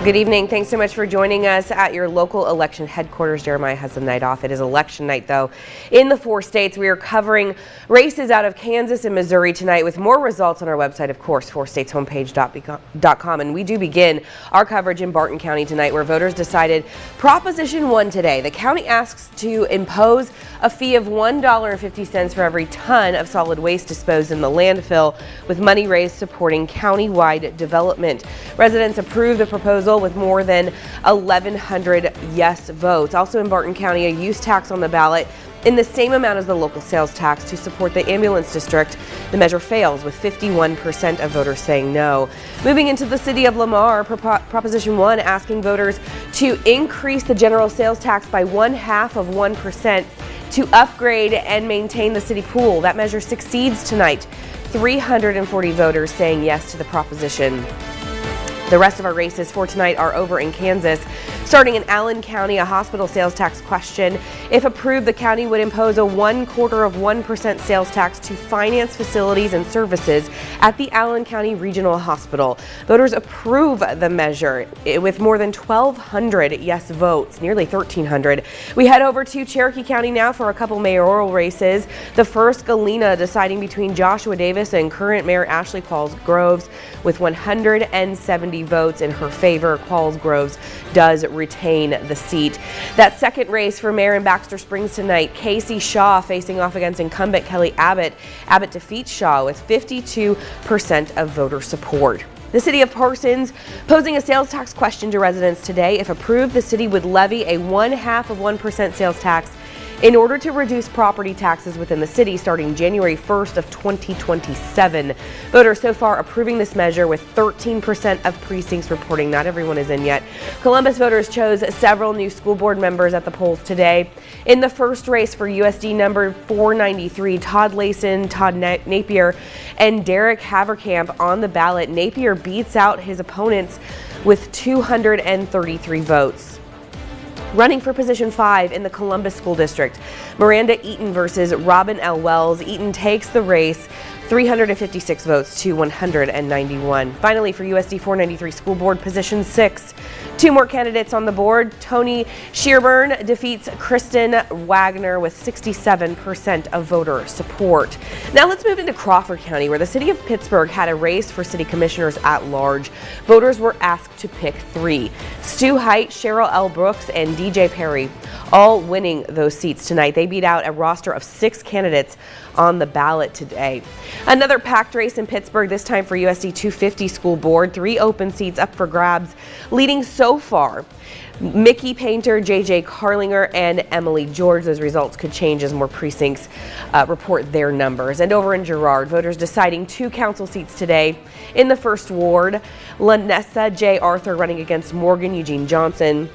Good evening. Thanks so much for joining us at your local election headquarters. Jeremiah has the night off. It is election night, though. In the 4 states, we are covering races out of Kansas and Missouri tonight with more results on our website, of course, 4stateshomepage.com. And we do begin our coverage in Barton County tonight, where voters decided Proposition 1 today. The county asks to impose a fee of $1.50 for every ton of solid waste disposed in the landfill, with money raised supporting county-wide development. Residents approve the proposal with more than 1,100 yes votes. Also in Barton County, a use tax on the ballot in the same amount as the local sales tax to support the ambulance district. The measure fails, with 51% of voters saying no. Moving into the city of Lamar, Proposition 1 asking voters to increase the general sales tax by 0.5% to upgrade and maintain the city pool. That measure succeeds tonight. 340 voters saying yes to the proposition. The rest of our races for tonight are over in Kansas. Starting in Allen County, a hospital sales tax question. If approved, the county would impose a 0.25% sales tax to finance facilities and services at the Allen County Regional Hospital. Voters approve the measure with more than 1,200 yes votes, nearly 1,300. We head over to Cherokee County now for a couple mayoral races. The first, Galena, deciding between Joshua Davis and current Mayor Ashley Qualls-Groves, with 170 votes in her favor. Qualls-Groves does retain the seat. That second race for mayor in Baxter Springs tonight, Casey Shaw facing off against incumbent Kelly Abbott. Abbott defeats Shaw with 52% of voter support. The city of Parsons posing a sales tax question to residents today. If approved, the city would levy a 0.5% sales tax in order to reduce property taxes within the city starting January 1st of 2027. Voters so far approving this measure, with 13% of precincts reporting not everyone is in yet. Columbus voters chose several new school board members at the polls today. In the first race for USD number 493, Todd Layson, Todd Napier, and Derek Haverkamp on the ballot. Napier beats out his opponents with 233 votes. Running for position 5 in the Columbus School District, Miranda Eaton versus Robin L. Wells. Eaton takes the race, 356 votes to 191. Finally, for USD 493 School Board position 6, 2 more candidates on the board. Tony Shearburn defeats Kristen Wagner with 67% of voter support. Now let's move into Crawford County, where the city of Pittsburgh had a race for city commissioners at large. Voters were asked to pick 3. Stu Height, Cheryl L. Brooks, and DJ Perry, all winning those seats tonight. They beat out a roster of 6 candidates on the ballot today. Another packed race in Pittsburgh, this time for USD 250 School Board. 3 open seats up for grabs. Leading so far, Mickey Painter, JJ Carlinger, and Emily George. Those results could change as more precincts report their numbers. And over in Girard, voters deciding 2 council seats today. In the first ward, Lanessa J. Arthur running against Morgan Eugene Johnson.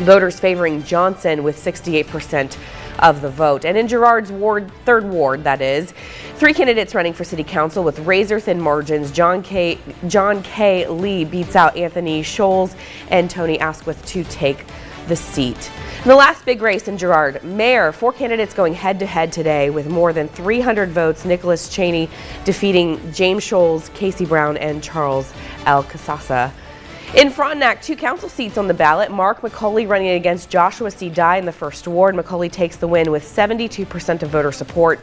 Voters favoring Johnson with 68% of the vote. And in Girard's ward, 3rd ward, that is, 3 candidates running for city council with razor-thin margins. John K. Lee beats out Anthony Scholes and Tony Asquith to take the seat. In the last big race in Girard, mayor, 4 candidates going head-to-head today with more than 300 votes. Nicholas Cheney defeating James Scholes, Casey Brown, and Charles L. Casasa. In Frontenac, 2 council seats on the ballot. Mark McCauley running against Joshua C. Dye in the first ward. McCauley takes the win with 72% of voter support.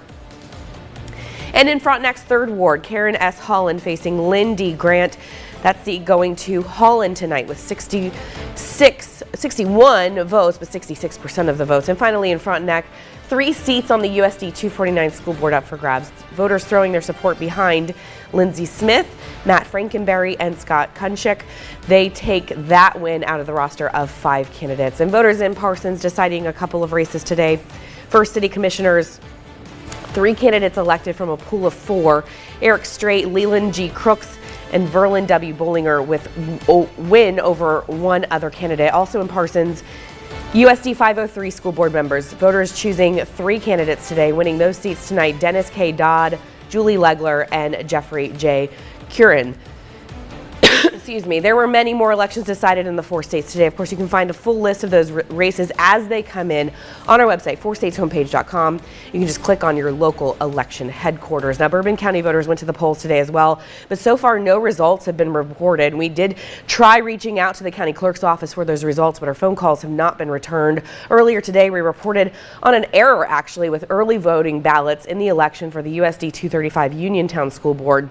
And in Frontenac's 3rd ward, Karen S. Holland facing Lynn D. Grant. That seat going to Holland tonight with 61 votes, but 66% of the votes. And finally in Frontenac, 3 seats on the USD 249 School Board up for grabs. Voters throwing their support behind Lindsay Smith, Matt Frankenberry, and Scott Kunchik. They take that win out of the roster of 5 candidates. And voters in Parsons deciding a couple of races today. First, city commissioners, 3 candidates elected from a pool of 4. Eric Strait, Leland G. Crooks, and Verlin W. Bollinger with win over 1 other candidate. Also in Parsons, USD 503 school board members. Voters choosing 3 candidates today, winning those seats tonight. Dennis K. Dodd, Julie Legler, and Jeffrey J. Curran. excuse me, there were many more elections decided in the 4 states today. Of course, you can find a full list of those races as they come in on our website, 4stateshomepage.com. You can just click on your local election headquarters. Now, Bourbon County voters went to the polls today as well, but so far no results have been reported. We did try reaching out to the county clerk's office for those results, but our phone calls have not been returned. Earlier today, we reported on an error actually with early voting ballots in the election for the USD 235 Uniontown School Board.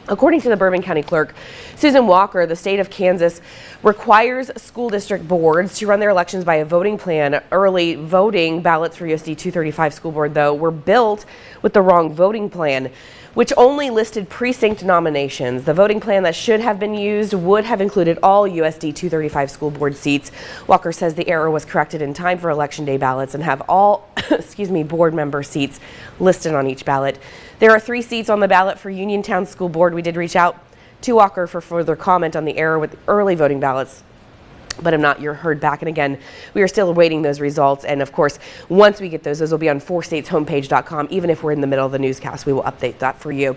According to the Bourbon County Clerk, Susan Walker, the state of Kansas requires school district boards to run their elections by a voting plan. Early voting ballots for USD 235 School Board, though, were built with the wrong voting plan, which only listed precinct nominations. The voting plan that should have been used would have included all USD 235 School Board seats. Walker says the error was corrected in time for Election Day ballots and have all board member seats listed on each ballot. There are 3 seats on the ballot for Uniontown School Board. We did reach out to Walker for further comment on the error with early voting ballots, but have not heard back. And again, we are still awaiting those results. And of course, once we get those will be on 4stateshomepage.com. Even if we're in the middle of the newscast, we will update that for you.